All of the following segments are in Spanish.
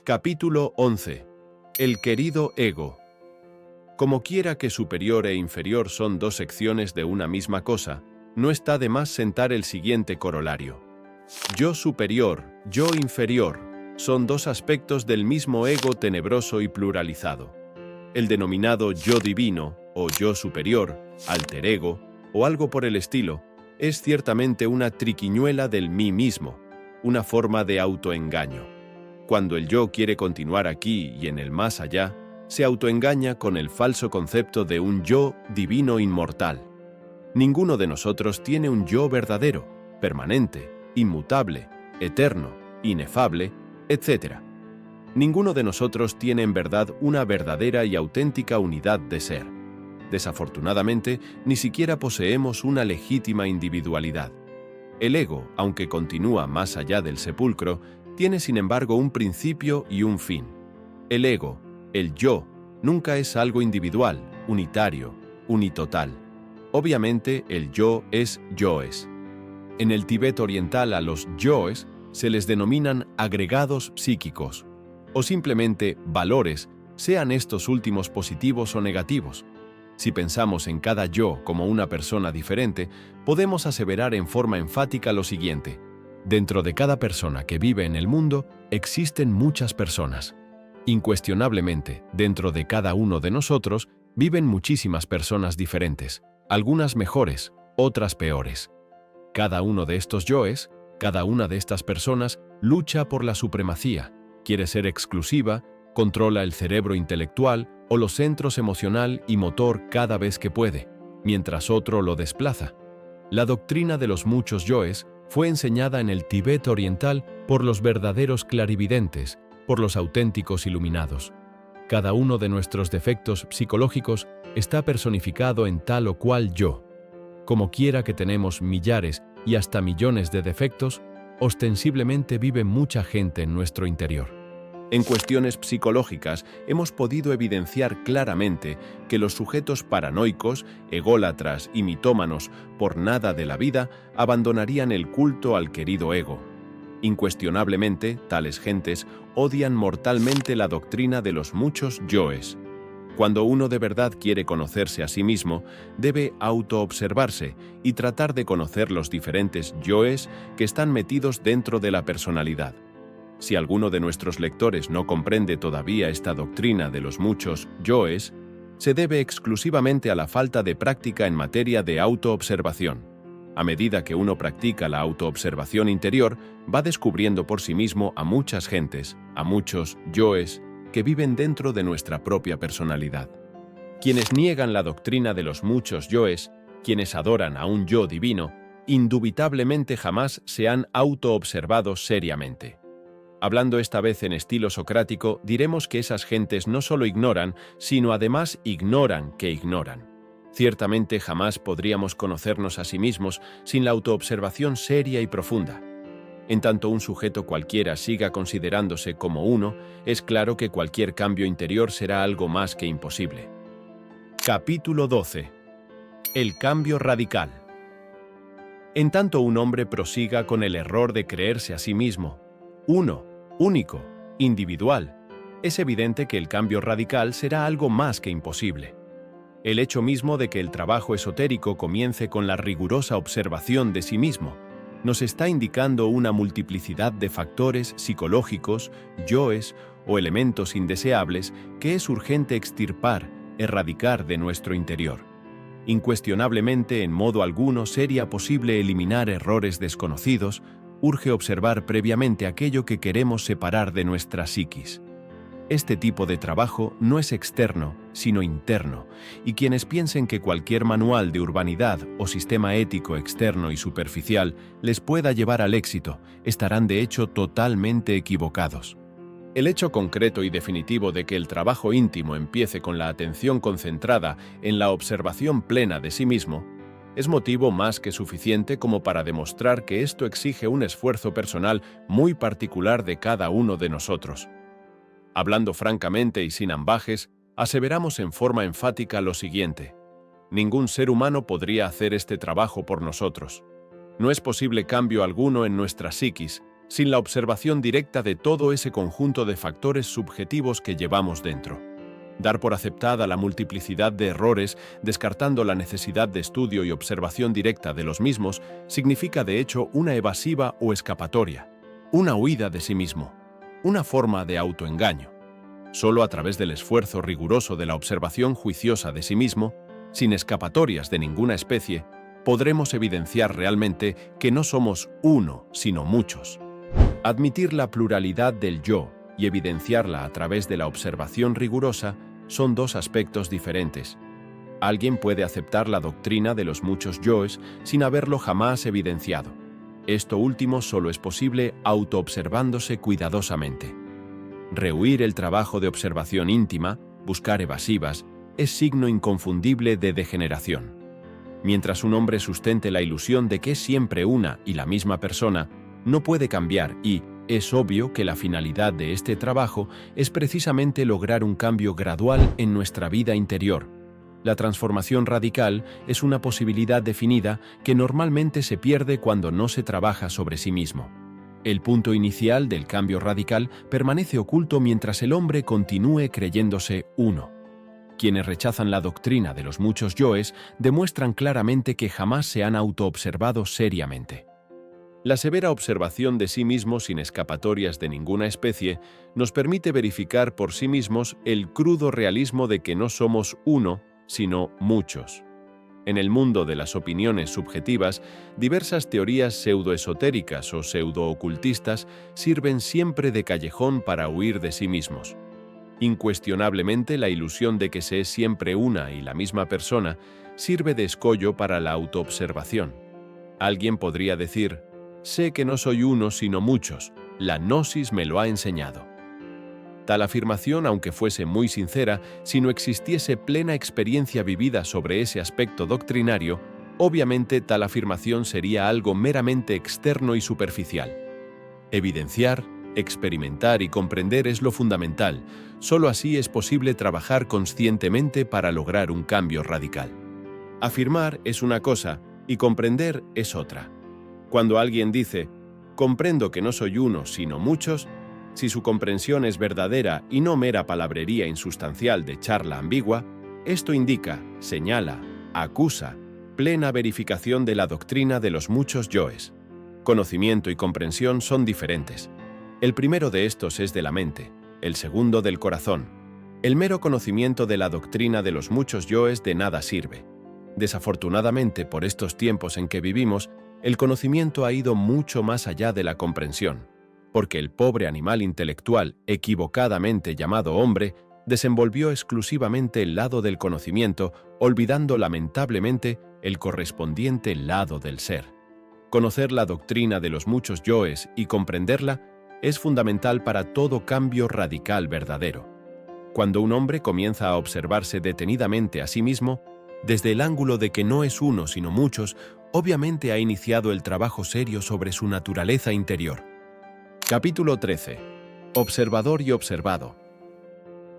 Capítulo 11. El querido ego. Como quiera que superior e inferior son dos secciones de una misma cosa, no está de más sentar el siguiente corolario. Yo superior, yo inferior, son dos aspectos del mismo ego tenebroso y pluralizado. El denominado yo divino, o yo superior, alter ego, o algo por el estilo, es ciertamente una triquiñuela del mí mismo, una forma de autoengaño. Cuando el yo quiere continuar aquí y en el más allá, se autoengaña con el falso concepto de un yo divino inmortal. Ninguno de nosotros tiene un yo verdadero, permanente, inmutable, eterno, inefable, etc. Ninguno de nosotros tiene en verdad una verdadera y auténtica unidad de ser. Desafortunadamente, ni siquiera poseemos una legítima individualidad. El ego, aunque continúa más allá del sepulcro, tiene sin embargo un principio y un fin. El ego, el yo, nunca es algo individual, unitario, unitotal. Obviamente, el yo es yoes. En el Tíbet oriental a los yoes se les denominan agregados psíquicos, o simplemente valores, sean estos últimos positivos o negativos. Si pensamos en cada yo como una persona diferente, podemos aseverar en forma enfática lo siguiente: dentro de cada persona que vive en el mundo, existen muchas personas. Incuestionablemente, dentro de cada uno de nosotros, viven muchísimas personas diferentes, algunas mejores, otras peores. Cada uno de estos yoes, cada una de estas personas, lucha por la supremacía, quiere ser exclusiva, controla el cerebro intelectual o los centros emocional y motor cada vez que puede, mientras otro lo desplaza. La doctrina de los muchos yoes fue enseñada en el Tíbet oriental por los verdaderos clarividentes, por los auténticos iluminados. Cada uno de nuestros defectos psicológicos está personificado en tal o cual yo. Como quiera que tenemos millares y hasta millones de defectos, ostensiblemente vive mucha gente en nuestro interior. En cuestiones psicológicas hemos podido evidenciar claramente que los sujetos paranoicos, ególatras y mitómanos por nada de la vida abandonarían el culto al querido ego. Incuestionablemente, tales gentes odian mortalmente la doctrina de los muchos yoes. Cuando uno de verdad quiere conocerse a sí mismo, debe autoobservarse y tratar de conocer los diferentes yoes que están metidos dentro de la personalidad. Si alguno de nuestros lectores no comprende todavía esta doctrina de los muchos yoes, se debe exclusivamente a la falta de práctica en materia de autoobservación. A medida que uno practica la autoobservación interior, va descubriendo por sí mismo a muchas gentes, a muchos yoes, que viven dentro de nuestra propia personalidad. Quienes niegan la doctrina de los muchos yoes, quienes adoran a un yo divino, indubitablemente jamás se han autoobservado seriamente. Hablando esta vez en estilo socrático, diremos que esas gentes no solo ignoran, sino además ignoran que ignoran. Ciertamente jamás podríamos conocernos a sí mismos sin la autoobservación seria y profunda. En tanto un sujeto cualquiera siga considerándose como uno, es claro que cualquier cambio interior será algo más que imposible. Capítulo 12. El cambio radical. En tanto un hombre prosiga con el error de creerse a sí mismo, uno, único, individual, es evidente que el cambio radical será algo más que imposible. El hecho mismo de que el trabajo esotérico comience con la rigurosa observación de sí mismo nos está indicando una multiplicidad de factores psicológicos, yoes o elementos indeseables que es urgente extirpar, erradicar de nuestro interior. Incuestionablemente, en modo alguno sería posible eliminar errores desconocidos. Urge observar previamente aquello que queremos separar de nuestra psiquis. Este tipo de trabajo no es externo, sino interno, y quienes piensen que cualquier manual de urbanidad o sistema ético externo y superficial les pueda llevar al éxito, estarán de hecho totalmente equivocados. El hecho concreto y definitivo de que el trabajo íntimo empiece con la atención concentrada en la observación plena de sí mismo, es motivo más que suficiente como para demostrar que esto exige un esfuerzo personal muy particular de cada uno de nosotros. Hablando francamente y sin ambajes, aseveramos en forma enfática lo siguiente: ningún ser humano podría hacer este trabajo por nosotros. No es posible cambio alguno en nuestra psiquis, sin la observación directa de todo ese conjunto de factores subjetivos que llevamos dentro. Dar por aceptada la multiplicidad de errores, descartando la necesidad de estudio y observación directa de los mismos, significa de hecho una evasiva o escapatoria, una huida de sí mismo, una forma de autoengaño. Solo a través del esfuerzo riguroso de la observación juiciosa de sí mismo, sin escapatorias de ninguna especie, podremos evidenciar realmente que no somos uno, sino muchos. Admitir la pluralidad del yo y evidenciarla a través de la observación rigurosa son dos aspectos diferentes. Alguien puede aceptar la doctrina de los muchos yoes sin haberlo jamás evidenciado. Esto último solo es posible autoobservándose cuidadosamente. Rehuir el trabajo de observación íntima, buscar evasivas, es signo inconfundible de degeneración. Mientras un hombre sustente la ilusión de que es siempre una y la misma persona, no puede cambiar y es obvio que la finalidad de este trabajo es precisamente lograr un cambio gradual en nuestra vida interior. La transformación radical es una posibilidad definida que normalmente se pierde cuando no se trabaja sobre sí mismo. El punto inicial del cambio radical permanece oculto mientras el hombre continúe creyéndose uno. Quienes rechazan la doctrina de los muchos yoes demuestran claramente que jamás se han autoobservado seriamente. La severa observación de sí mismos sin escapatorias de ninguna especie nos permite verificar por sí mismos el crudo realismo de que no somos uno, sino muchos. En el mundo de las opiniones subjetivas, diversas teorías pseudoesotéricas o pseudoocultistas sirven siempre de callejón para huir de sí mismos. Incuestionablemente, la ilusión de que se es siempre una y la misma persona sirve de escollo para la autoobservación. Alguien podría decir: sé que no soy uno sino muchos, la gnosis me lo ha enseñado. Tal afirmación, aunque fuese muy sincera, si no existiese plena experiencia vivida sobre ese aspecto doctrinario, obviamente tal afirmación sería algo meramente externo y superficial. Evidenciar, experimentar y comprender es lo fundamental. Solo así es posible trabajar conscientemente para lograr un cambio radical. Afirmar es una cosa y comprender es otra. Cuando alguien dice, comprendo que no soy uno sino muchos, si su comprensión es verdadera y no mera palabrería insustancial de charla ambigua, esto indica, señala, acusa, plena verificación de la doctrina de los muchos yoes. Conocimiento y comprensión son diferentes. El primero de estos es de la mente, el segundo del corazón. El mero conocimiento de la doctrina de los muchos yoes de nada sirve. Desafortunadamente, por estos tiempos en que vivimos, el conocimiento ha ido mucho más allá de la comprensión, porque el pobre animal intelectual, equivocadamente llamado hombre, desenvolvió exclusivamente el lado del conocimiento, olvidando lamentablemente el correspondiente lado del ser. Conocer la doctrina de los muchos yoes y comprenderla es fundamental para todo cambio radical verdadero. Cuando un hombre comienza a observarse detenidamente a sí mismo, desde el ángulo de que no es uno sino muchos, obviamente ha iniciado el trabajo serio sobre su naturaleza interior. Capítulo 13. Observador y observado.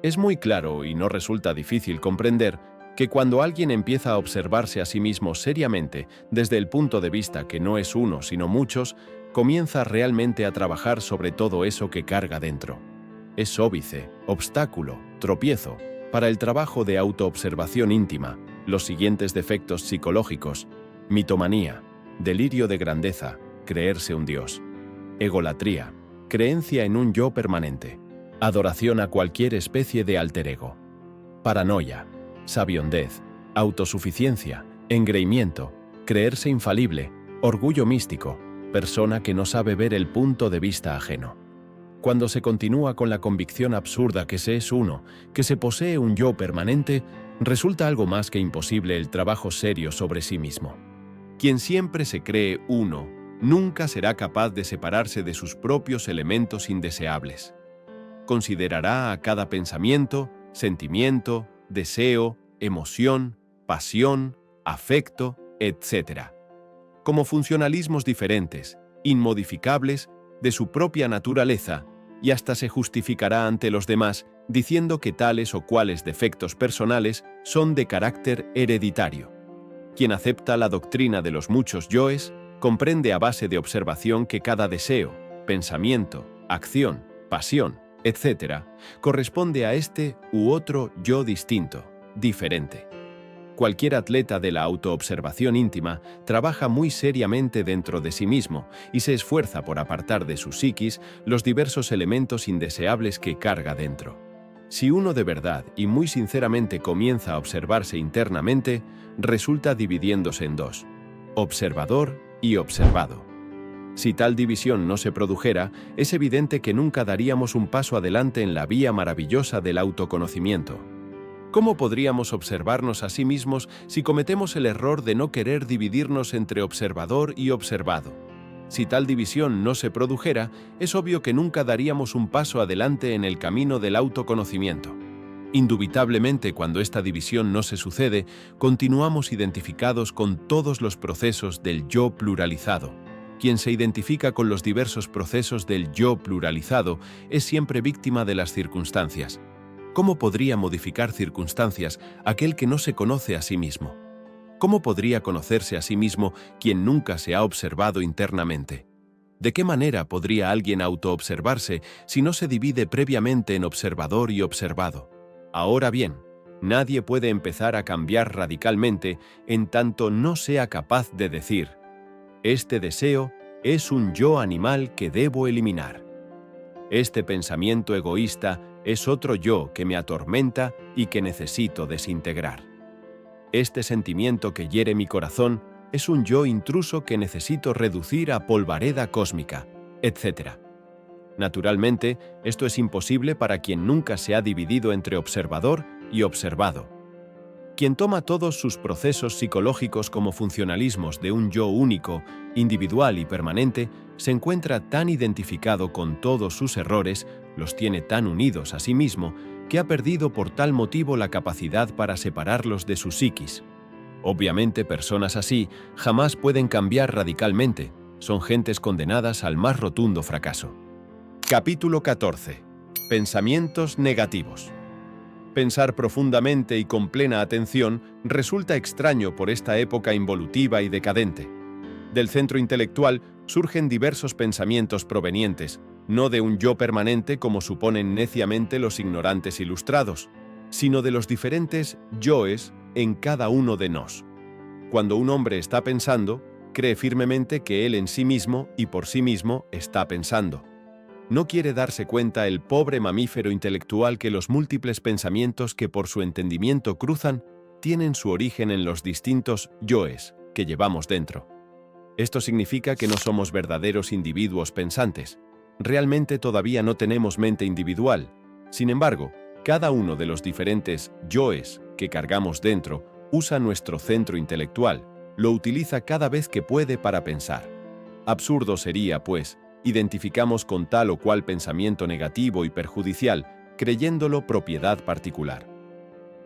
Es muy claro y no resulta difícil comprender que cuando alguien empieza a observarse a sí mismo seriamente desde el punto de vista que no es uno sino muchos, comienza realmente a trabajar sobre todo eso que carga dentro. Es óbice, obstáculo, tropiezo, para el trabajo de autoobservación íntima, los siguientes defectos psicológicos: mitomanía, delirio de grandeza, creerse un dios; egolatría, creencia en un yo permanente; adoración a cualquier especie de alter ego; paranoia, sabiondez, autosuficiencia, engreimiento, creerse infalible, orgullo místico, persona que no sabe ver el punto de vista ajeno. Cuando se continúa con la convicción absurda que se es uno, que se posee un yo permanente, resulta algo más que imposible el trabajo serio sobre sí mismo. Quien siempre se cree uno, nunca será capaz de separarse de sus propios elementos indeseables. Considerará a cada pensamiento, sentimiento, deseo, emoción, pasión, afecto, etc., como funcionalismos diferentes, inmodificables, de su propia naturaleza, y hasta se justificará ante los demás diciendo que tales o cuales defectos personales son de carácter hereditario. Quien acepta la doctrina de los muchos yoes comprende a base de observación que cada deseo, pensamiento, acción, pasión, etc., corresponde a este u otro yo distinto, diferente. Cualquier atleta de la autoobservación íntima trabaja muy seriamente dentro de sí mismo y se esfuerza por apartar de su psiquis los diversos elementos indeseables que carga dentro. Si uno de verdad y muy sinceramente comienza a observarse internamente, resulta dividiéndose en dos: observador y observado. Si tal división no se produjera, es evidente que nunca daríamos un paso adelante en la vía maravillosa del autoconocimiento. ¿Cómo podríamos observarnos a sí mismos si cometemos el error de no querer dividirnos entre observador y observado? Si tal división no se produjera, es obvio que nunca daríamos un paso adelante en el camino del autoconocimiento. Indubitablemente, cuando esta división no se sucede, continuamos identificados con todos los procesos del yo pluralizado. Quien se identifica con los diversos procesos del yo pluralizado es siempre víctima de las circunstancias. ¿Cómo podría modificar circunstancias aquel que no se conoce a sí mismo? ¿Cómo podría conocerse a sí mismo quien nunca se ha observado internamente? ¿De qué manera podría alguien autoobservarse si no se divide previamente en observador y observado? Ahora bien, nadie puede empezar a cambiar radicalmente en tanto no sea capaz de decir: este deseo es un yo animal que debo eliminar. Este pensamiento egoísta es otro yo que me atormenta y que necesito desintegrar. Este sentimiento que hiere mi corazón es un yo intruso que necesito reducir a polvareda cósmica, etc. Naturalmente, esto es imposible para quien nunca se ha dividido entre observador y observado. Quien toma todos sus procesos psicológicos como funcionalismos de un yo único, individual y permanente, se encuentra tan identificado con todos sus errores, los tiene tan unidos a sí mismo, que ha perdido por tal motivo la capacidad para separarlos de su psiquis. Obviamente, personas así jamás pueden cambiar radicalmente, son gentes condenadas al más rotundo fracaso. Capítulo 14. Pensamientos negativos. Pensar profundamente y con plena atención resulta extraño por esta época involutiva y decadente. Del centro intelectual surgen diversos pensamientos provenientes, no de un yo permanente como suponen neciamente los ignorantes ilustrados, sino de los diferentes yoes en cada uno de nos. Cuando un hombre está pensando, cree firmemente que él en sí mismo y por sí mismo está pensando. No quiere darse cuenta el pobre mamífero intelectual que los múltiples pensamientos que por su entendimiento cruzan tienen su origen en los distintos yoes que llevamos dentro. Esto significa que no somos verdaderos individuos pensantes. Realmente todavía no tenemos mente individual. Sin embargo, cada uno de los diferentes yoes que cargamos dentro usa nuestro centro intelectual, lo utiliza cada vez que puede para pensar. Absurdo sería, pues, identificamos con tal o cual pensamiento negativo y perjudicial, creyéndolo propiedad particular.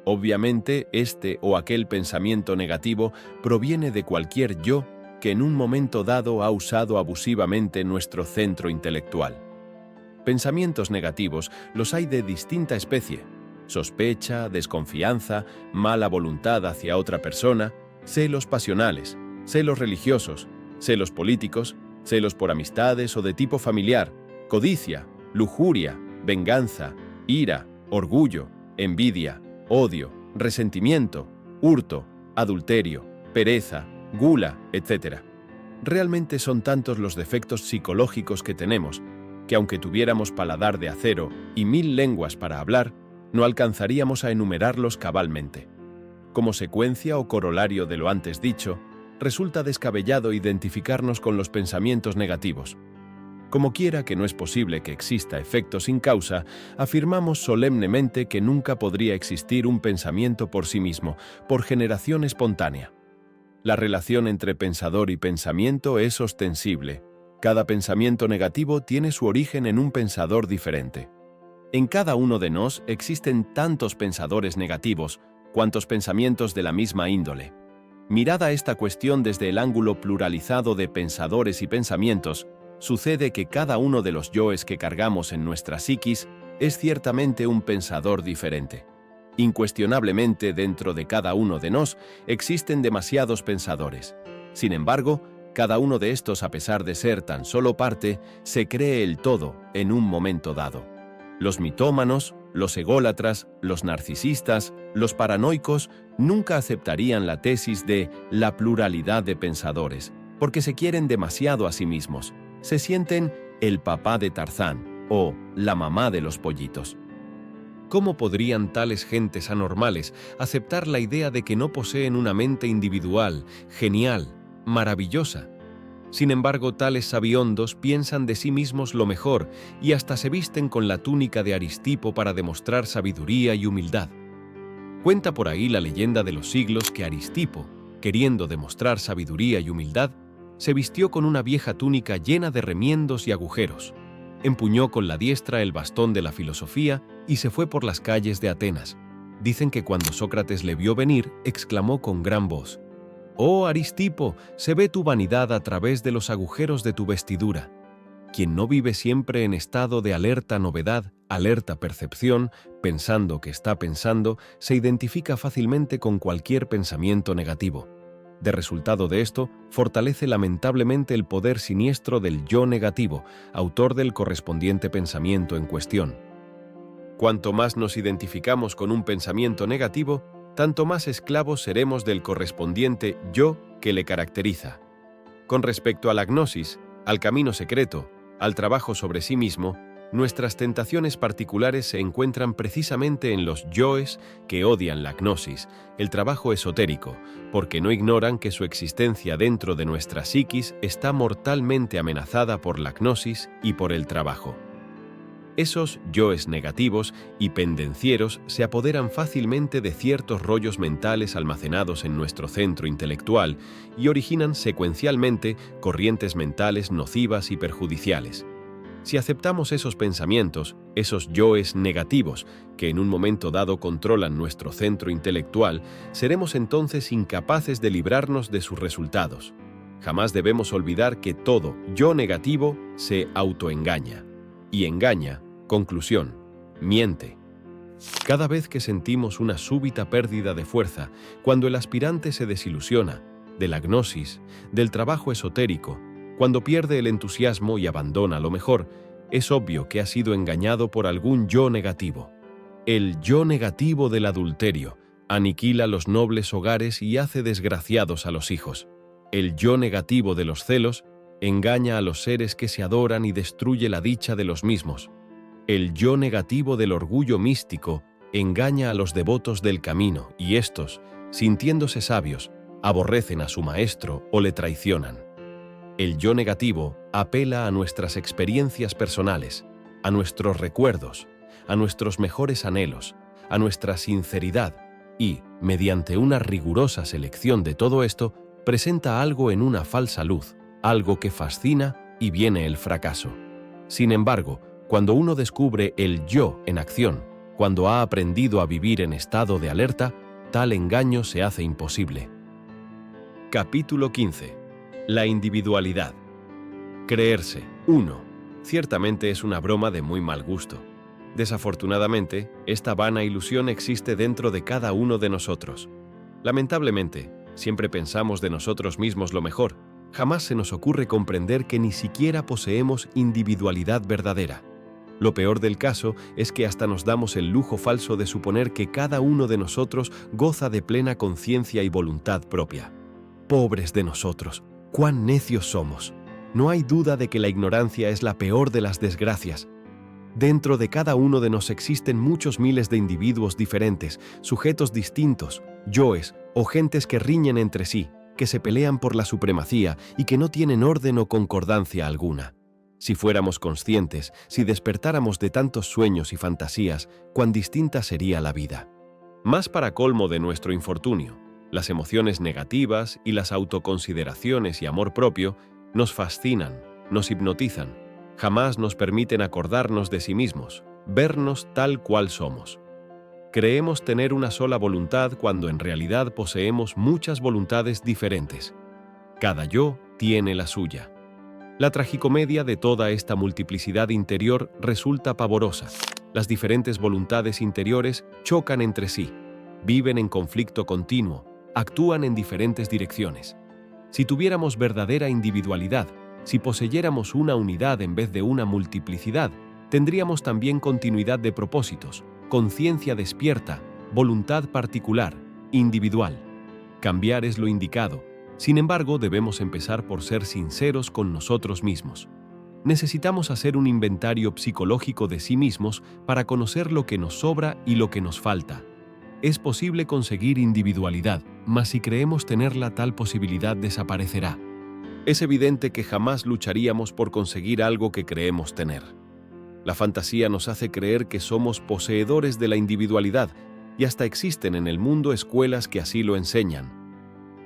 Obviamente, este o aquel pensamiento negativo proviene de cualquier yo que en un momento dado ha usado abusivamente nuestro centro intelectual. Pensamientos negativos los hay de distinta especie: sospecha, desconfianza, mala voluntad hacia otra persona, celos pasionales, celos religiosos, celos políticos, celos por amistades o de tipo familiar, codicia, lujuria, venganza, ira, orgullo, envidia, odio, resentimiento, hurto, adulterio, pereza, gula, etc. Realmente son tantos los defectos psicológicos que tenemos, que aunque tuviéramos paladar de acero y 1000 lenguas para hablar, no alcanzaríamos a enumerarlos cabalmente. Como secuencia o corolario de lo antes dicho, resulta descabellado identificarnos con los pensamientos negativos. Como quiera que no es posible que exista efecto sin causa, afirmamos solemnemente que nunca podría existir un pensamiento por sí mismo, por generación espontánea. La relación entre pensador y pensamiento es ostensible. Cada pensamiento negativo tiene su origen en un pensador diferente. En cada uno de nos existen tantos pensadores negativos, cuantos pensamientos de la misma índole. Mirada esta cuestión desde el ángulo pluralizado de pensadores y pensamientos, sucede que cada uno de los yoes que cargamos en nuestra psiquis es ciertamente un pensador diferente. Incuestionablemente, dentro de cada uno de nos existen demasiados pensadores. Sin embargo, Cada uno de estos, a pesar de ser tan solo parte, se cree el todo en un momento dado. Los mitómanos, los ególatras, los narcisistas, los paranoicos nunca aceptarían la tesis de la pluralidad de pensadores, porque se quieren demasiado a sí mismos. Se sienten el papá de Tarzán o la mamá de los pollitos. ¿Cómo podrían tales gentes anormales aceptar la idea de que no poseen una mente individual, genial, maravillosa? Sin embargo, tales sabiondos piensan de sí mismos lo mejor y hasta se visten con la túnica de Aristipo para demostrar sabiduría y humildad. Cuenta por ahí la leyenda de los siglos que Aristipo, queriendo demostrar sabiduría y humildad, se vistió con una vieja túnica llena de remiendos y agujeros. Empuñó con la diestra el bastón de la filosofía y se fue por las calles de Atenas. Dicen que cuando Sócrates le vio venir, exclamó con gran voz: «Oh Aristipo, se ve tu vanidad a través de los agujeros de tu vestidura». Quien no vive siempre en estado de alerta novedad, alerta percepción, pensando que está pensando, se identifica fácilmente con cualquier pensamiento negativo. De resultado de esto, fortalece lamentablemente el poder siniestro del yo negativo, autor del correspondiente pensamiento en cuestión. Cuanto más nos identificamos con un pensamiento negativo, tanto más esclavos seremos del correspondiente yo que le caracteriza. Con respecto a la gnosis, al camino secreto, al trabajo sobre sí mismo, nuestras tentaciones particulares se encuentran precisamente en los yoes que odian la gnosis, el trabajo esotérico, porque no ignoran que su existencia dentro de nuestra psiquis está mortalmente amenazada por la gnosis y por el trabajo. Esos yoes negativos y pendencieros se apoderan fácilmente de ciertos rollos mentales almacenados en nuestro centro intelectual y originan secuencialmente corrientes mentales nocivas y perjudiciales. Si aceptamos esos pensamientos, esos yoes negativos, que en un momento dado controlan nuestro centro intelectual, seremos entonces incapaces de librarnos de sus resultados. Jamás debemos olvidar que todo yo negativo se autoengaña. Y engaña, conclusión, miente. Cada vez que sentimos una súbita pérdida de fuerza, cuando el aspirante se desilusiona, de la gnosis, del trabajo esotérico, cuando pierde el entusiasmo y abandona lo mejor, es obvio que ha sido engañado por algún yo negativo. El yo negativo del adulterio aniquila los nobles hogares y hace desgraciados a los hijos. El yo negativo de los celos engaña a los seres que se adoran y destruye la dicha de los mismos. El yo negativo del orgullo místico engaña a los devotos del camino y estos, sintiéndose sabios, aborrecen a su maestro o le traicionan. El yo negativo apela a nuestras experiencias personales, a nuestros recuerdos, a nuestros mejores anhelos, a nuestra sinceridad y, mediante una rigurosa selección de todo esto, presenta algo en una falsa luz, algo que fascina y viene el fracaso. Sin embargo, cuando uno descubre el yo en acción, cuando ha aprendido a vivir en estado de alerta, tal engaño se hace imposible. Capítulo 15. La individualidad. Creerse. 1. Ciertamente es una broma de muy mal gusto. Desafortunadamente, esta vana ilusión existe dentro de cada uno de nosotros. Lamentablemente, siempre pensamos de nosotros mismos lo mejor. Jamás se nos ocurre comprender que ni siquiera poseemos individualidad verdadera. Lo peor del caso es que hasta nos damos el lujo falso de suponer que cada uno de nosotros goza de plena conciencia y voluntad propia. Pobres de nosotros, cuán necios somos. No hay duda de que la ignorancia es la peor de las desgracias. Dentro de cada uno de nos existen muchos miles de individuos diferentes, sujetos distintos, yoes o gentes que riñen entre sí, que se pelean por la supremacía y que no tienen orden o concordancia alguna. Si fuéramos conscientes, si despertáramos de tantos sueños y fantasías, cuán distinta sería la vida. Más para colmo de nuestro infortunio, las emociones negativas y las autoconsideraciones y amor propio nos fascinan, nos hipnotizan, jamás nos permiten acordarnos de sí mismos, vernos tal cual somos. Creemos tener una sola voluntad cuando en realidad poseemos muchas voluntades diferentes. Cada yo tiene la suya. La tragicomedia de toda esta multiplicidad interior resulta pavorosa. Las diferentes voluntades interiores chocan entre sí, viven en conflicto continuo, actúan en diferentes direcciones. Si tuviéramos verdadera individualidad, si poseyéramos una unidad en vez de una multiplicidad, tendríamos también continuidad de propósitos, conciencia despierta, voluntad particular, individual. Cambiar es lo indicado. Sin embargo, debemos empezar por ser sinceros con nosotros mismos. Necesitamos hacer un inventario psicológico de sí mismos para conocer lo que nos sobra y lo que nos falta. Es posible conseguir individualidad, mas si creemos tenerla, tal posibilidad desaparecerá. Es evidente que jamás lucharíamos por conseguir algo que creemos tener. La fantasía nos hace creer que somos poseedores de la individualidad, y hasta existen en el mundo escuelas que así lo enseñan.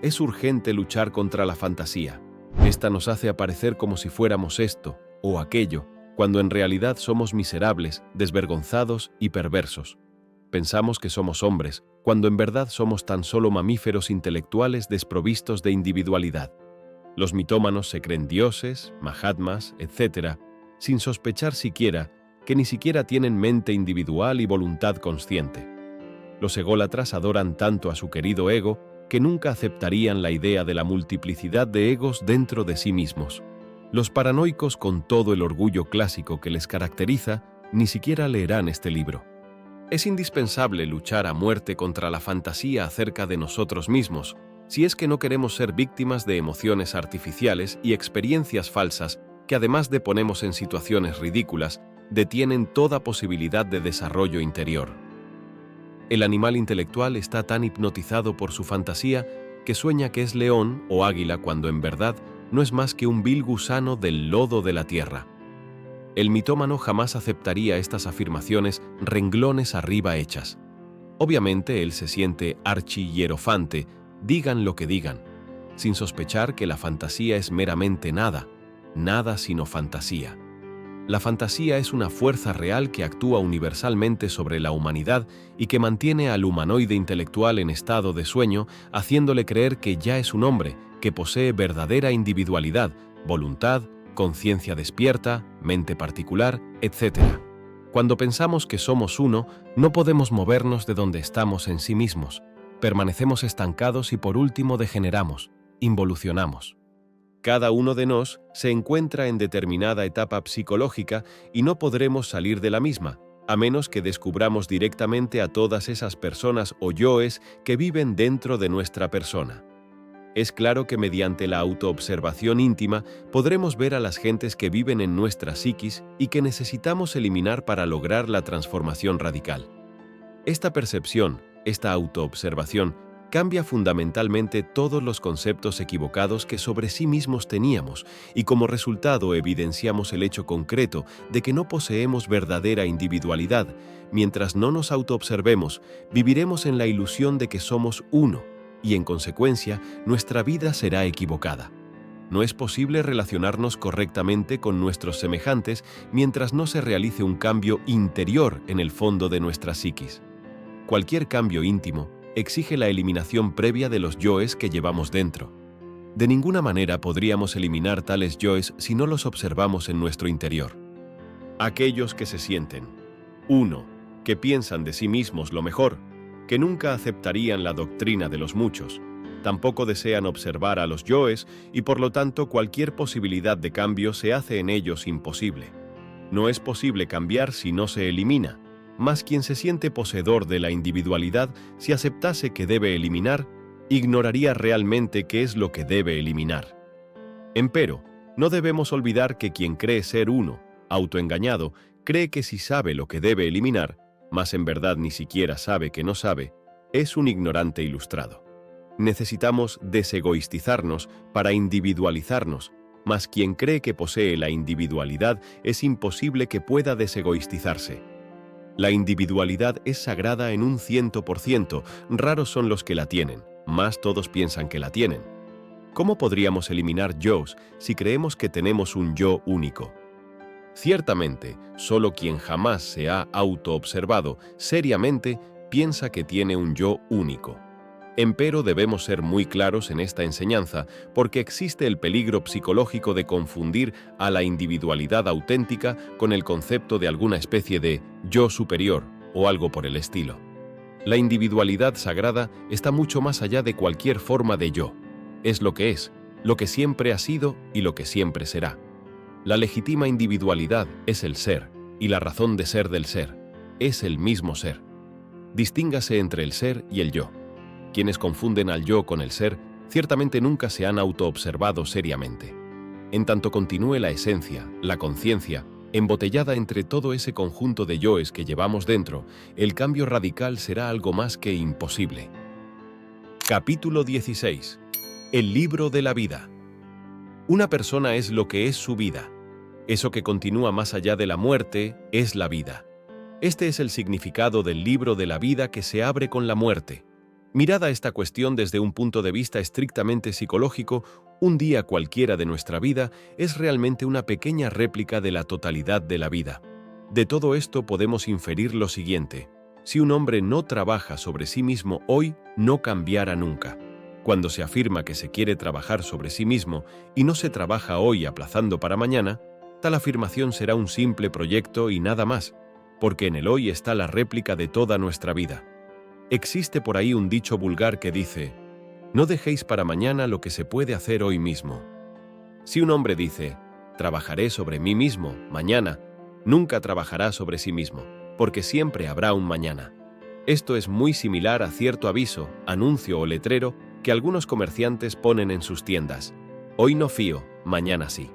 Es urgente luchar contra la fantasía. Esta nos hace aparecer como si fuéramos esto o aquello, cuando en realidad somos miserables, desvergonzados y perversos. Pensamos que somos hombres, cuando en verdad somos tan solo mamíferos intelectuales desprovistos de individualidad. Los mitómanos se creen dioses, mahatmas, etc., sin sospechar siquiera que ni siquiera tienen mente individual y voluntad consciente. Los ególatras adoran tanto a su querido ego que nunca aceptarían la idea de la multiplicidad de egos dentro de sí mismos. Los paranoicos, con todo el orgullo clásico que les caracteriza, ni siquiera leerán este libro. Es indispensable luchar a muerte contra la fantasía acerca de nosotros mismos, si es que no queremos ser víctimas de emociones artificiales y experiencias falsas que, además de ponernos en situaciones ridículas, detienen toda posibilidad de desarrollo interior. El animal intelectual está tan hipnotizado por su fantasía que sueña que es león o águila cuando en verdad no es más que un vil gusano del lodo de la tierra. El mitómano jamás aceptaría estas afirmaciones renglones arriba hechas. Obviamente él se siente archihierofante, digan lo que digan, sin sospechar que la fantasía es meramente nada, nada sino fantasía. La fantasía es una fuerza real que actúa universalmente sobre la humanidad y que mantiene al humanoide intelectual en estado de sueño, haciéndole creer que ya es un hombre, que posee verdadera individualidad, voluntad, conciencia despierta, mente particular, etc. Cuando pensamos que somos uno, no podemos movernos de donde estamos en sí mismos. Permanecemos estancados y por último degeneramos, involucionamos. Cada uno de nos se encuentra en determinada etapa psicológica y no podremos salir de la misma, a menos que descubramos directamente a todas esas personas o yoes que viven dentro de nuestra persona. Es claro que mediante la autoobservación íntima podremos ver a las gentes que viven en nuestra psiquis y que necesitamos eliminar para lograr la transformación radical. Esta percepción, esta autoobservación, cambia fundamentalmente todos los conceptos equivocados que sobre sí mismos teníamos y como resultado evidenciamos el hecho concreto de que no poseemos verdadera individualidad. Mientras no nos autoobservemos, viviremos en la ilusión de que somos uno y en consecuencia nuestra vida será equivocada. No es posible relacionarnos correctamente con nuestros semejantes mientras no se realice un cambio interior en el fondo de nuestra psiquis. Cualquier cambio íntimo exige la eliminación previa de los yoes que llevamos dentro. De ninguna manera podríamos eliminar tales yoes si no los observamos en nuestro interior. Aquellos que se sienten, 1. Que piensan de sí mismos lo mejor, que nunca aceptarían la doctrina de los muchos, tampoco desean observar a los yoes y por lo tanto cualquier posibilidad de cambio se hace en ellos imposible. No es posible cambiar si no se elimina. Mas quien se siente poseedor de la individualidad, si aceptase que debe eliminar, ignoraría realmente qué es lo que debe eliminar. Empero, no debemos olvidar que quien cree ser uno, autoengañado, cree que sí sabe lo que debe eliminar, mas en verdad ni siquiera sabe que no sabe, es un ignorante ilustrado. Necesitamos desegoistizarnos para individualizarnos, mas quien cree que posee la individualidad es imposible que pueda desegoistizarse. La individualidad es sagrada en un 100%, raros son los que la tienen, mas todos piensan que la tienen. ¿Cómo podríamos eliminar yo's si creemos que tenemos un yo único? Ciertamente, solo quien jamás se ha autoobservado seriamente piensa que tiene un yo único. Empero debemos ser muy claros en esta enseñanza porque existe el peligro psicológico de confundir a la individualidad auténtica con el concepto de alguna especie de yo superior o algo por el estilo. La individualidad sagrada está mucho más allá de cualquier forma de yo. Es lo que es, lo que siempre ha sido y lo que siempre será. La legítima individualidad es el ser, y la razón de ser del ser es el mismo ser. Distíngase entre el ser y el yo. Quienes confunden al yo con el ser, ciertamente nunca se han autoobservado seriamente. En tanto continúe la esencia, la conciencia, embotellada entre todo ese conjunto de yoes que llevamos dentro, el cambio radical será algo más que imposible. Capítulo 16. El libro de la vida. Una persona es lo que es su vida. Eso que continúa más allá de la muerte es la vida. Este es el significado del libro de la vida que se abre con la muerte. Mirada esta cuestión desde un punto de vista estrictamente psicológico, un día cualquiera de nuestra vida es realmente una pequeña réplica de la totalidad de la vida. De todo esto podemos inferir lo siguiente: si un hombre no trabaja sobre sí mismo hoy, no cambiará nunca. Cuando se afirma que se quiere trabajar sobre sí mismo y no se trabaja hoy aplazando para mañana, tal afirmación será un simple proyecto y nada más, porque en el hoy está la réplica de toda nuestra vida. Existe por ahí un dicho vulgar que dice: no dejéis para mañana lo que se puede hacer hoy mismo. Si un hombre dice: trabajaré sobre mí mismo mañana, nunca trabajará sobre sí mismo, porque siempre habrá un mañana. Esto es muy similar a cierto aviso, anuncio o letrero que algunos comerciantes ponen en sus tiendas: hoy no fío, mañana sí.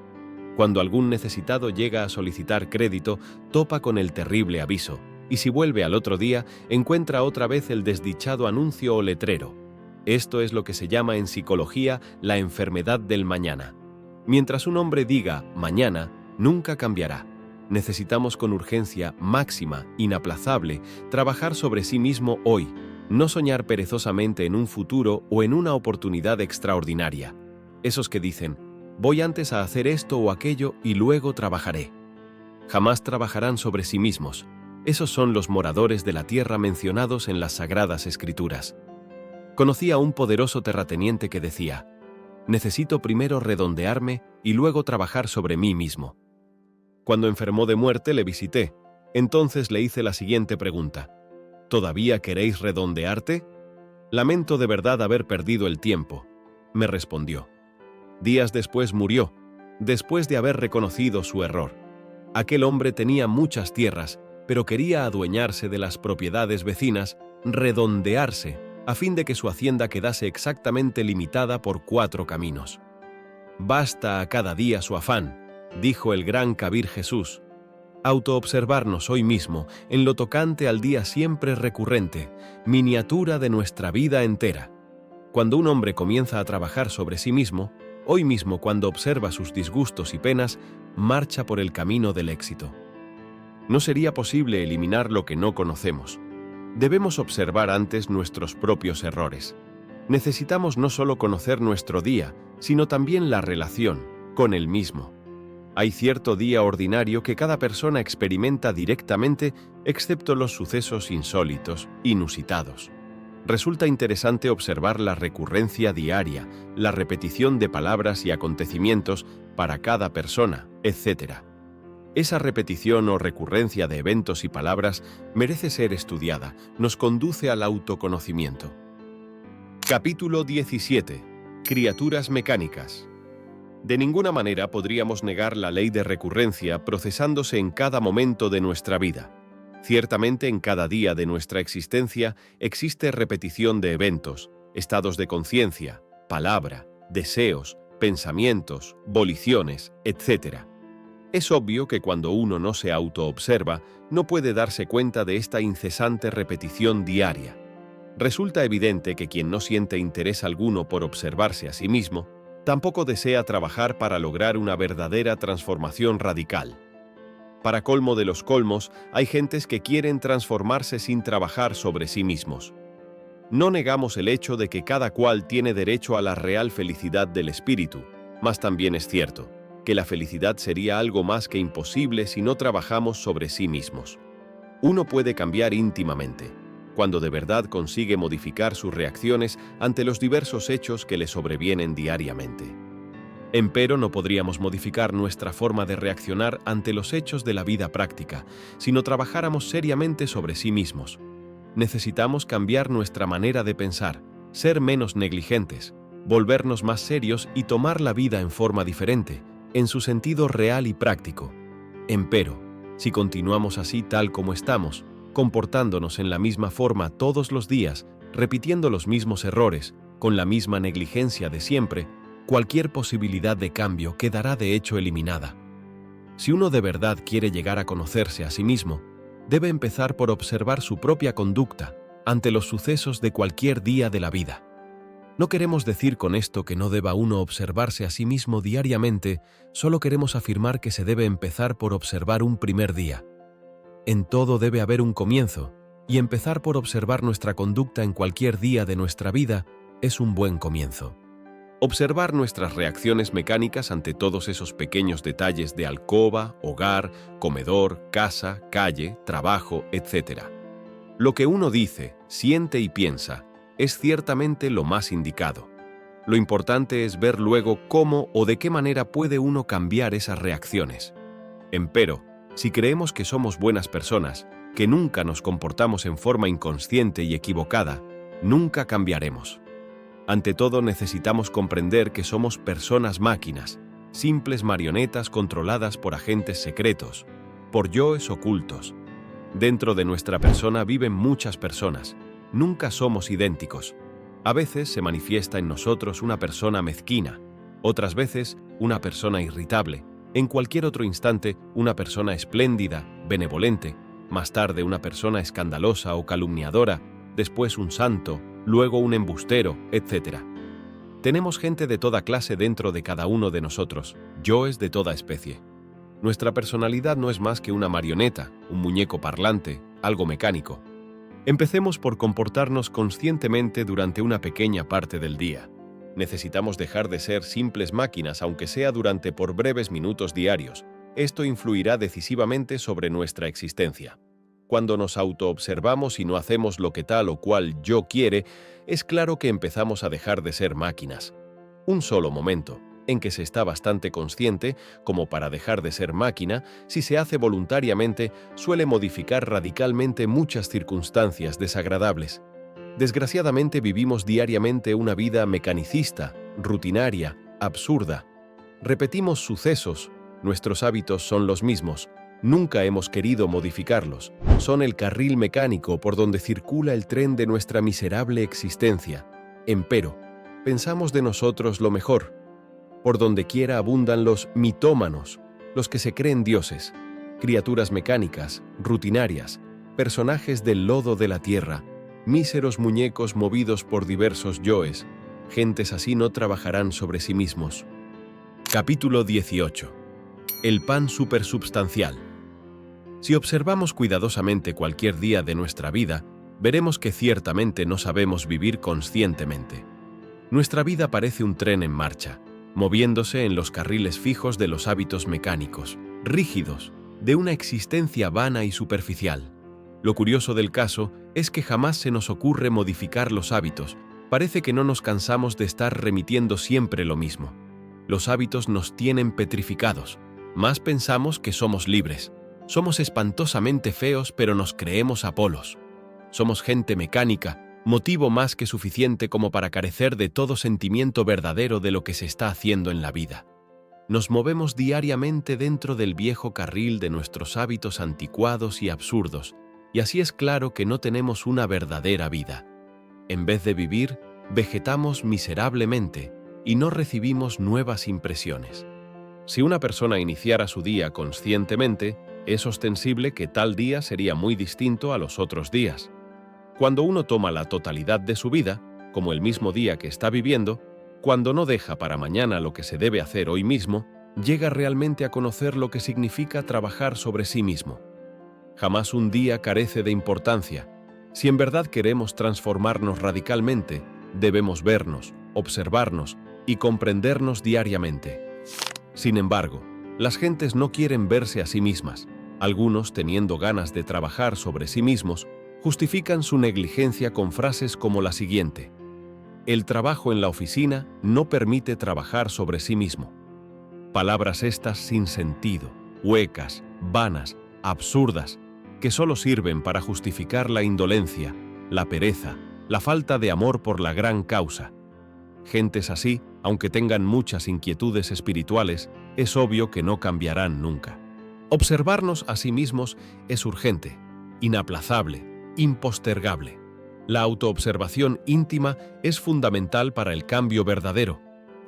Cuando algún necesitado llega a solicitar crédito, topa con el terrible aviso, y si vuelve al otro día, encuentra otra vez el desdichado anuncio o letrero. Esto es lo que se llama en psicología la enfermedad del mañana. Mientras un hombre diga mañana, nunca cambiará. Necesitamos con urgencia máxima, inaplazable, trabajar sobre sí mismo hoy, no soñar perezosamente en un futuro o en una oportunidad extraordinaria. Esos que dicen: voy antes a hacer esto o aquello y luego trabajaré. Jamás trabajarán sobre sí mismos. Esos son los moradores de la tierra mencionados en las Sagradas Escrituras. Conocí a un poderoso terrateniente que decía: necesito primero redondearme y luego trabajar sobre mí mismo. Cuando enfermó de muerte le visité. Entonces le hice la siguiente pregunta: ¿todavía queréis redondearte? Lamento de verdad haber perdido el tiempo, me respondió. Días después murió, después de haber reconocido su error. Aquel hombre tenía muchas tierras, pero quería adueñarse de las propiedades vecinas, redondearse, a fin de que su hacienda quedase exactamente limitada por 4 caminos. Basta a cada día su afán, dijo el gran Kabir Jesús. Autoobservarnos hoy mismo en lo tocante al día siempre recurrente, miniatura de nuestra vida entera. Cuando un hombre comienza a trabajar sobre sí mismo, hoy mismo cuando observa sus disgustos y penas, marcha por el camino del éxito. No sería posible eliminar lo que no conocemos. Debemos observar antes nuestros propios errores. Necesitamos no solo conocer nuestro día, sino también la relación con el mismo. Hay cierto día ordinario que cada persona experimenta directamente, excepto los sucesos insólitos, inusitados. Resulta interesante observar la recurrencia diaria, la repetición de palabras y acontecimientos para cada persona, etc. Esa repetición o recurrencia de eventos y palabras merece ser estudiada, nos conduce al autoconocimiento. Capítulo 17. Criaturas mecánicas. De ninguna manera podríamos negar la ley de recurrencia procesándose en cada momento de nuestra vida. Ciertamente en cada día de nuestra existencia existe repetición de eventos, estados de conciencia, palabra, deseos, pensamientos, voliciones, etc. Es obvio que cuando uno no se autoobserva, no puede darse cuenta de esta incesante repetición diaria. Resulta evidente que quien no siente interés alguno por observarse a sí mismo, tampoco desea trabajar para lograr una verdadera transformación radical. Para colmo de los colmos, hay gentes que quieren transformarse sin trabajar sobre sí mismos. No negamos el hecho de que cada cual tiene derecho a la real felicidad del espíritu, mas también es cierto que la felicidad sería algo más que imposible si no trabajamos sobre sí mismos. Uno puede cambiar íntimamente, cuando de verdad consigue modificar sus reacciones ante los diversos hechos que le sobrevienen diariamente. Empero no podríamos modificar nuestra forma de reaccionar ante los hechos de la vida práctica, si no trabajáramos seriamente sobre sí mismos. Necesitamos cambiar nuestra manera de pensar, ser menos negligentes, volvernos más serios y tomar la vida en forma diferente, en su sentido real y práctico. Empero, si continuamos así tal como estamos, comportándonos en la misma forma todos los días, repitiendo los mismos errores, con la misma negligencia de siempre, cualquier posibilidad de cambio quedará de hecho eliminada. Si uno de verdad quiere llegar a conocerse a sí mismo, debe empezar por observar su propia conducta ante los sucesos de cualquier día de la vida. No queremos decir con esto que no deba uno observarse a sí mismo diariamente, solo queremos afirmar que se debe empezar por observar un primer día. En todo debe haber un comienzo, y empezar por observar nuestra conducta en cualquier día de nuestra vida es un buen comienzo. Observar nuestras reacciones mecánicas ante todos esos pequeños detalles de alcoba, hogar, comedor, casa, calle, trabajo, etc. Lo que uno dice, siente y piensa es ciertamente lo más indicado. Lo importante es ver luego cómo o de qué manera puede uno cambiar esas reacciones. Empero, si creemos que somos buenas personas, que nunca nos comportamos en forma inconsciente y equivocada, nunca cambiaremos. Ante todo, necesitamos comprender que somos personas máquinas, simples marionetas controladas por agentes secretos, por yoes ocultos. Dentro de nuestra persona viven muchas personas. Nunca somos idénticos. A veces se manifiesta en nosotros una persona mezquina, otras veces una persona irritable, en cualquier otro instante una persona espléndida, benevolente, más tarde una persona escandalosa o calumniadora, después un santo, luego un embustero, etc. Tenemos gente de toda clase dentro de cada uno de nosotros, yoes de toda especie. Nuestra personalidad no es más que una marioneta, un muñeco parlante, algo mecánico. Empecemos por comportarnos conscientemente durante una pequeña parte del día. Necesitamos dejar de ser simples máquinas, aunque sea durante por breves minutos diarios. Esto influirá decisivamente sobre nuestra existencia. Cuando nos autoobservamos y no hacemos lo que tal o cual yo quiere, es claro que empezamos a dejar de ser máquinas. Un solo momento, en que se está bastante consciente como para dejar de ser máquina, si se hace voluntariamente, suele modificar radicalmente muchas circunstancias desagradables. Desgraciadamente vivimos diariamente una vida mecanicista, rutinaria, absurda. Repetimos sucesos, nuestros hábitos son los mismos, nunca hemos querido modificarlos, son el carril mecánico por donde circula el tren de nuestra miserable existencia. Empero, pensamos de nosotros lo mejor. Por donde quiera abundan los mitómanos, los que se creen dioses, criaturas mecánicas, rutinarias, personajes del lodo de la tierra, míseros muñecos movidos por diversos yoes. Gentes así no trabajarán sobre sí mismos. Capítulo 18. El pan supersubstancial. Si observamos cuidadosamente cualquier día de nuestra vida, veremos que ciertamente no sabemos vivir conscientemente. Nuestra vida parece un tren en marcha, moviéndose en los carriles fijos de los hábitos mecánicos, rígidos, de una existencia vana y superficial. Lo curioso del caso es que jamás se nos ocurre modificar los hábitos. Parece que no nos cansamos de estar remitiendo siempre lo mismo. Los hábitos nos tienen petrificados. Más pensamos que somos libres. Somos espantosamente feos, pero nos creemos Apolos. Somos gente mecánica, motivo más que suficiente como para carecer de todo sentimiento verdadero de lo que se está haciendo en la vida. Nos movemos diariamente dentro del viejo carril de nuestros hábitos anticuados y absurdos, y así es claro que no tenemos una verdadera vida. En vez de vivir, vegetamos miserablemente y no recibimos nuevas impresiones. Si una persona iniciara su día conscientemente, es ostensible que tal día sería muy distinto a los otros días. Cuando uno toma la totalidad de su vida, como el mismo día que está viviendo, cuando no deja para mañana lo que se debe hacer hoy mismo, llega realmente a conocer lo que significa trabajar sobre sí mismo. Jamás un día carece de importancia. Si en verdad queremos transformarnos radicalmente, debemos vernos, observarnos y comprendernos diariamente. Sin embargo, las gentes no quieren verse a sí mismas. Algunos, teniendo ganas de trabajar sobre sí mismos, justifican su negligencia con frases como la siguiente: el trabajo en la oficina no permite trabajar sobre sí mismo. Palabras estas sin sentido, huecas, vanas, absurdas, que solo sirven para justificar la indolencia, la pereza, la falta de amor por la gran causa. Gentes así, aunque tengan muchas inquietudes espirituales, es obvio que no cambiarán nunca. Observarnos a sí mismos es urgente, inaplazable, impostergable. La autoobservación íntima es fundamental para el cambio verdadero.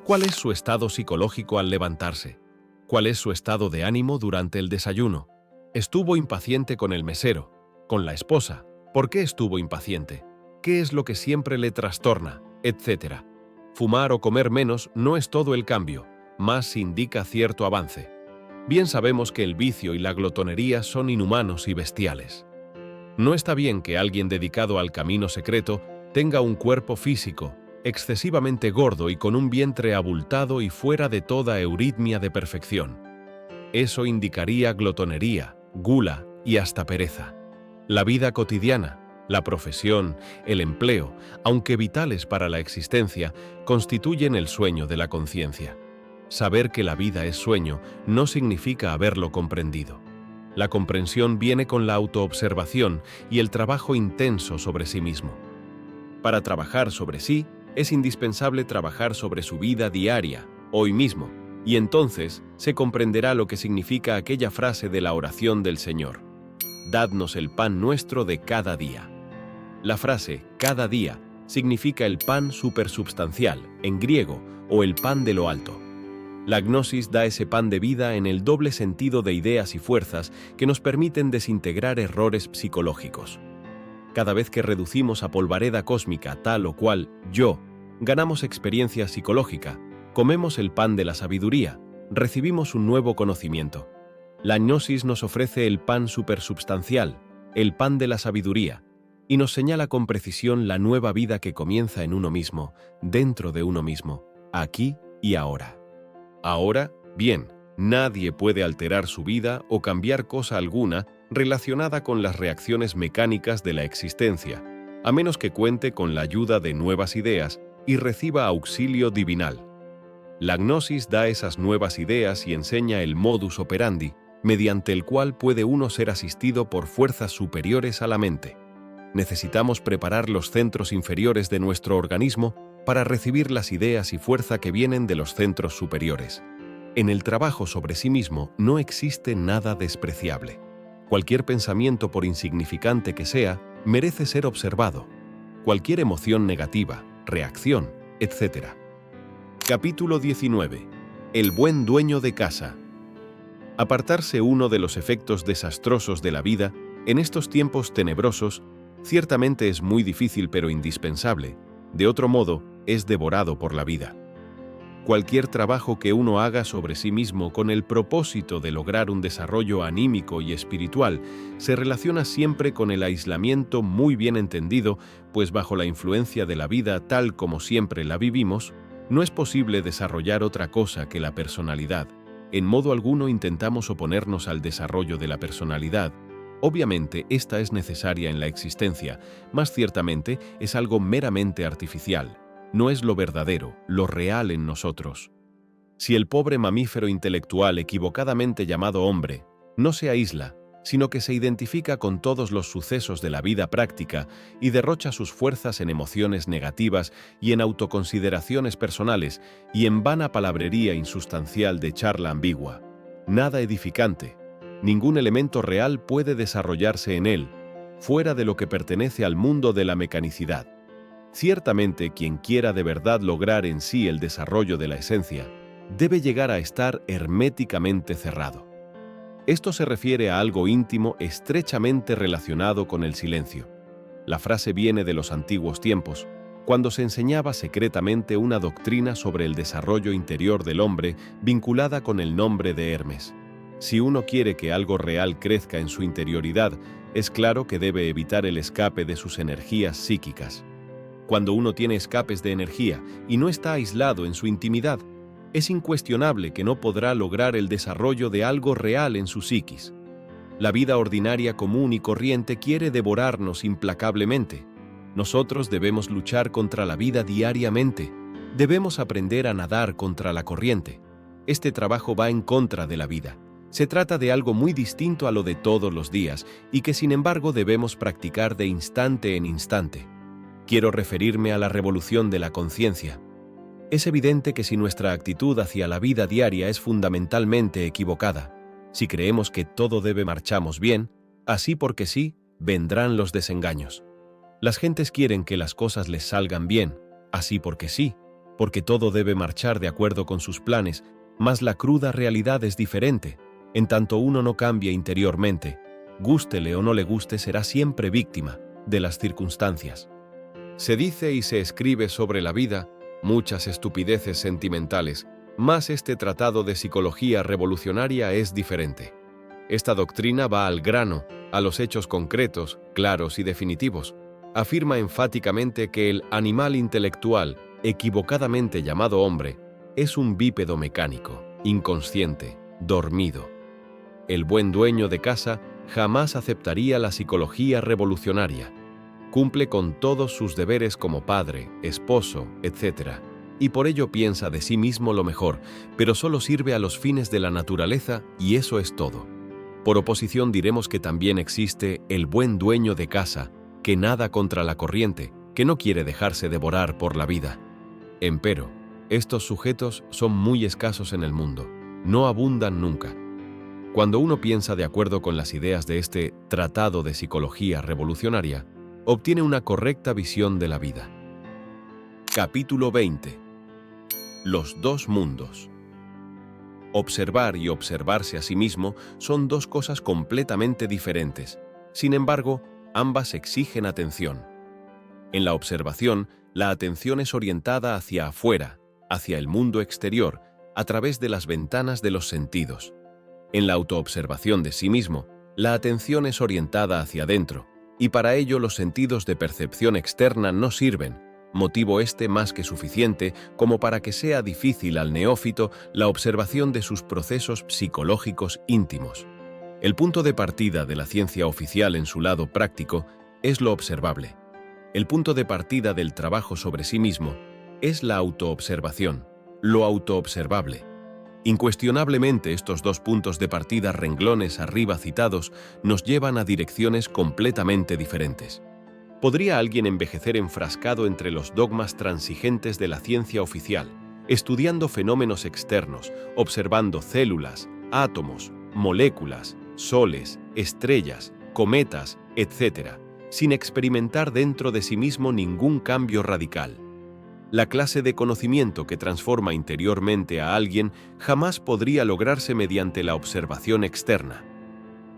¿Cuál es su estado psicológico al levantarse? ¿Cuál es su estado de ánimo durante el desayuno? ¿Estuvo impaciente con el mesero? ¿Con la esposa? ¿Por qué estuvo impaciente? ¿Qué es lo que siempre le trastorna? Etcétera. Fumar o comer menos no es todo el cambio, más indica cierto avance. Bien sabemos que el vicio y la glotonería son inhumanos y bestiales. No está bien que alguien dedicado al camino secreto tenga un cuerpo físico, excesivamente gordo y con un vientre abultado y fuera de toda euritmia de perfección. Eso indicaría glotonería, gula y hasta pereza. La vida cotidiana, la profesión, el empleo, aunque vitales para la existencia, constituyen el sueño de la conciencia. Saber que la vida es sueño no significa haberlo comprendido. La comprensión viene con la autoobservación y el trabajo intenso sobre sí mismo. Para trabajar sobre sí, es indispensable trabajar sobre su vida diaria, hoy mismo, y entonces se comprenderá lo que significa aquella frase de la oración del Señor: «Dadnos el pan nuestro de cada día». La frase «cada día» significa el pan supersubstancial, en griego, o el pan de lo alto. La gnosis da ese pan de vida en el doble sentido de ideas y fuerzas que nos permiten desintegrar errores psicológicos. Cada vez que reducimos a polvareda cósmica tal o cual yo, ganamos experiencia psicológica, comemos el pan de la sabiduría, recibimos un nuevo conocimiento. La gnosis nos ofrece el pan supersubstancial, el pan de la sabiduría, y nos señala con precisión la nueva vida que comienza en uno mismo, dentro de uno mismo, aquí y ahora. Ahora, bien, nadie puede alterar su vida o cambiar cosa alguna relacionada con las reacciones mecánicas de la existencia, a menos que cuente con la ayuda de nuevas ideas y reciba auxilio divinal. La gnosis da esas nuevas ideas y enseña el modus operandi, mediante el cual puede uno ser asistido por fuerzas superiores a la mente. Necesitamos preparar los centros inferiores de nuestro organismo para recibir las ideas y fuerza que vienen de los centros superiores. En el trabajo sobre sí mismo no existe nada despreciable. Cualquier pensamiento, por insignificante que sea, merece ser observado. Cualquier emoción negativa, reacción, etc. Capítulo 19. El buen dueño de casa. Apartarse uno de los efectos desastrosos de la vida en estos tiempos tenebrosos ciertamente es muy difícil pero indispensable. De otro modo, es devorado por la vida. Cualquier trabajo que uno haga sobre sí mismo con el propósito de lograr un desarrollo anímico y espiritual se relaciona siempre con el aislamiento muy bien entendido, pues bajo la influencia de la vida tal como siempre la vivimos, no es posible desarrollar otra cosa que la personalidad. En modo alguno intentamos oponernos al desarrollo de la personalidad. Obviamente, esta es necesaria en la existencia, mas ciertamente es algo meramente artificial. No es lo verdadero, lo real en nosotros. Si el pobre mamífero intelectual equivocadamente llamado hombre no se aísla, sino que se identifica con todos los sucesos de la vida práctica y derrocha sus fuerzas en emociones negativas y en autoconsideraciones personales y en vana palabrería insustancial de charla ambigua, nada edificante, ningún elemento real puede desarrollarse en él, fuera de lo que pertenece al mundo de la mecanicidad. Ciertamente, quien quiera de verdad lograr en sí el desarrollo de la esencia, debe llegar a estar herméticamente cerrado. Esto se refiere a algo íntimo estrechamente relacionado con el silencio. La frase viene de los antiguos tiempos, cuando se enseñaba secretamente una doctrina sobre el desarrollo interior del hombre vinculada con el nombre de Hermes. Si uno quiere que algo real crezca en su interioridad, es claro que debe evitar el escape de sus energías psíquicas. Cuando uno tiene escapes de energía y no está aislado en su intimidad, es incuestionable que no podrá lograr el desarrollo de algo real en su psiquis. La vida ordinaria común y corriente quiere devorarnos implacablemente. Nosotros debemos luchar contra la vida diariamente. Debemos aprender a nadar contra la corriente. Este trabajo va en contra de la vida. Se trata de algo muy distinto a lo de todos los días y que sin embargo debemos practicar de instante en instante. Quiero referirme a la revolución de la conciencia. Es evidente que si nuestra actitud hacia la vida diaria es fundamentalmente equivocada, si creemos que todo debe marchamos bien, así porque sí, vendrán los desengaños. Las gentes quieren que las cosas les salgan bien, así porque sí, porque todo debe marchar de acuerdo con sus planes, mas la cruda realidad es diferente. En tanto uno no cambie interiormente, gústele o no le guste, será siempre víctima de las circunstancias. Se dice y se escribe sobre la vida muchas estupideces sentimentales, mas este tratado de psicología revolucionaria es diferente. Esta doctrina va al grano, a los hechos concretos, claros y definitivos. Afirma enfáticamente que el animal intelectual, equivocadamente llamado hombre, es un bípedo mecánico, inconsciente, dormido. El buen dueño de casa jamás aceptaría la psicología revolucionaria. Cumple con todos sus deberes como padre, esposo, etc., y por ello piensa de sí mismo lo mejor, pero solo sirve a los fines de la naturaleza y eso es todo. Por oposición diremos que también existe el buen dueño de casa, que nada contra la corriente, que no quiere dejarse devorar por la vida. Empero, estos sujetos son muy escasos en el mundo, no abundan nunca. Cuando uno piensa de acuerdo con las ideas de este tratado de psicología revolucionaria, obtiene una correcta visión de la vida. Capítulo 20. Los dos mundos. Observar y observarse a sí mismo son dos cosas completamente diferentes. Sin embargo, ambas exigen atención. En la observación, la atención es orientada hacia afuera, hacia el mundo exterior, a través de las ventanas de los sentidos. En la autoobservación de sí mismo, la atención es orientada hacia adentro, y para ello los sentidos de percepción externa no sirven, motivo este más que suficiente como para que sea difícil al neófito la observación de sus procesos psicológicos íntimos. El punto de partida de la ciencia oficial en su lado práctico es lo observable. El punto de partida del trabajo sobre sí mismo es la autoobservación, lo autoobservable. Incuestionablemente estos dos puntos de partida renglones arriba citados nos llevan a direcciones completamente diferentes. ¿Podría alguien envejecer enfrascado entre los dogmas transigentes de la ciencia oficial, estudiando fenómenos externos, observando células, átomos, moléculas, soles, estrellas, cometas, etc., sin experimentar dentro de sí mismo ningún cambio radical? La clase de conocimiento que transforma interiormente a alguien jamás podría lograrse mediante la observación externa.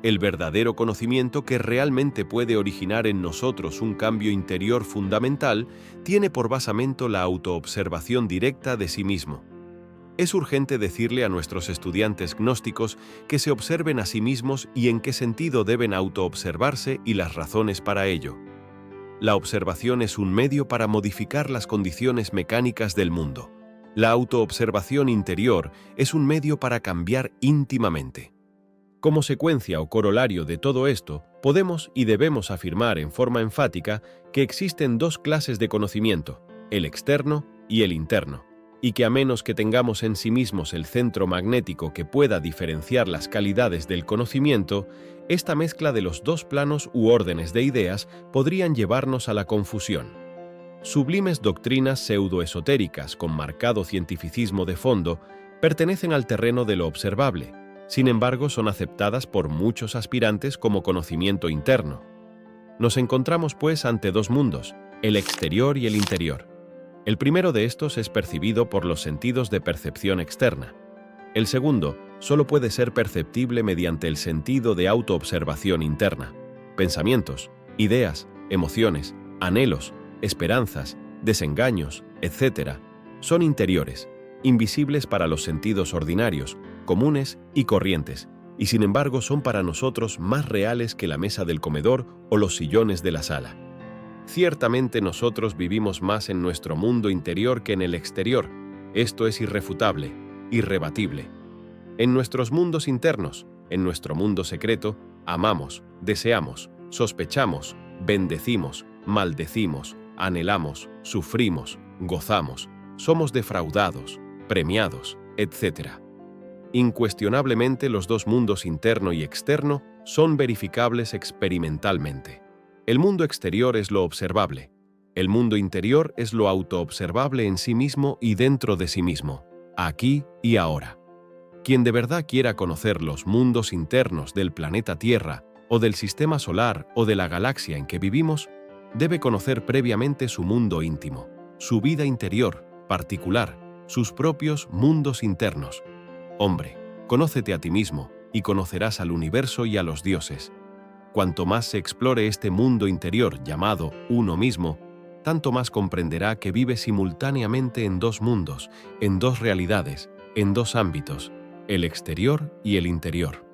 El verdadero conocimiento que realmente puede originar en nosotros un cambio interior fundamental tiene por basamento la autoobservación directa de sí mismo. Es urgente decirle a nuestros estudiantes gnósticos que se observen a sí mismos y en qué sentido deben autoobservarse y las razones para ello. La observación es un medio para modificar las condiciones mecánicas del mundo. La autoobservación interior es un medio para cambiar íntimamente. Como secuencia o corolario de todo esto, podemos y debemos afirmar en forma enfática que existen dos clases de conocimiento, el externo y el interno, y que a menos que tengamos en sí mismos el centro magnético que pueda diferenciar las calidades del conocimiento, esta mezcla de los dos planos u órdenes de ideas podrían llevarnos a la confusión. Sublimes doctrinas pseudoesotéricas con marcado cientificismo de fondo pertenecen al terreno de lo observable, sin embargo son aceptadas por muchos aspirantes como conocimiento interno. Nos encontramos pues ante dos mundos, el exterior y el interior. El primero de estos es percibido por los sentidos de percepción externa. El segundo solo puede ser perceptible mediante el sentido de autoobservación interna. Pensamientos, ideas, emociones, anhelos, esperanzas, desengaños, etc., son interiores, invisibles para los sentidos ordinarios, comunes y corrientes, y sin embargo son para nosotros más reales que la mesa del comedor o los sillones de la sala. Ciertamente nosotros vivimos más en nuestro mundo interior que en el exterior. Esto es irrefutable, irrebatible. En nuestros mundos internos, en nuestro mundo secreto, amamos, deseamos, sospechamos, bendecimos, maldecimos, anhelamos, sufrimos, gozamos, somos defraudados, premiados, etc. Incuestionablemente los dos mundos interno y externo son verificables experimentalmente. El mundo exterior es lo observable. El mundo interior es lo autoobservable en sí mismo y dentro de sí mismo, aquí y ahora. Quien de verdad quiera conocer los mundos internos del planeta Tierra, o del sistema solar o de la galaxia en que vivimos, debe conocer previamente su mundo íntimo, su vida interior, particular, sus propios mundos internos. Hombre, conócete a ti mismo y conocerás al universo y a los dioses. Cuanto más se explore este mundo interior llamado uno mismo, tanto más comprenderá que vive simultáneamente en dos mundos, en dos realidades, en dos ámbitos, el exterior y el interior.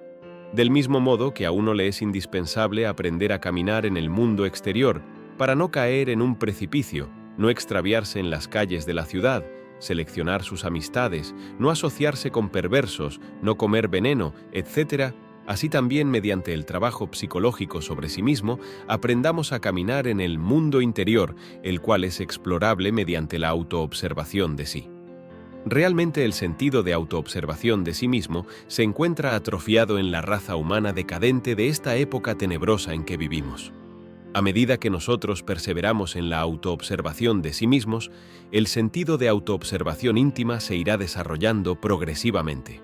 Del mismo modo que a uno le es indispensable aprender a caminar en el mundo exterior para no caer en un precipicio, no extraviarse en las calles de la ciudad, seleccionar sus amistades, no asociarse con perversos, no comer veneno, etc., así también mediante el trabajo psicológico sobre sí mismo, aprendamos a caminar en el mundo interior, el cual es explorable mediante la autoobservación de sí. Realmente el sentido de autoobservación de sí mismo se encuentra atrofiado en la raza humana decadente de esta época tenebrosa en que vivimos. A medida que nosotros perseveramos en la autoobservación de sí mismos, el sentido de autoobservación íntima se irá desarrollando progresivamente.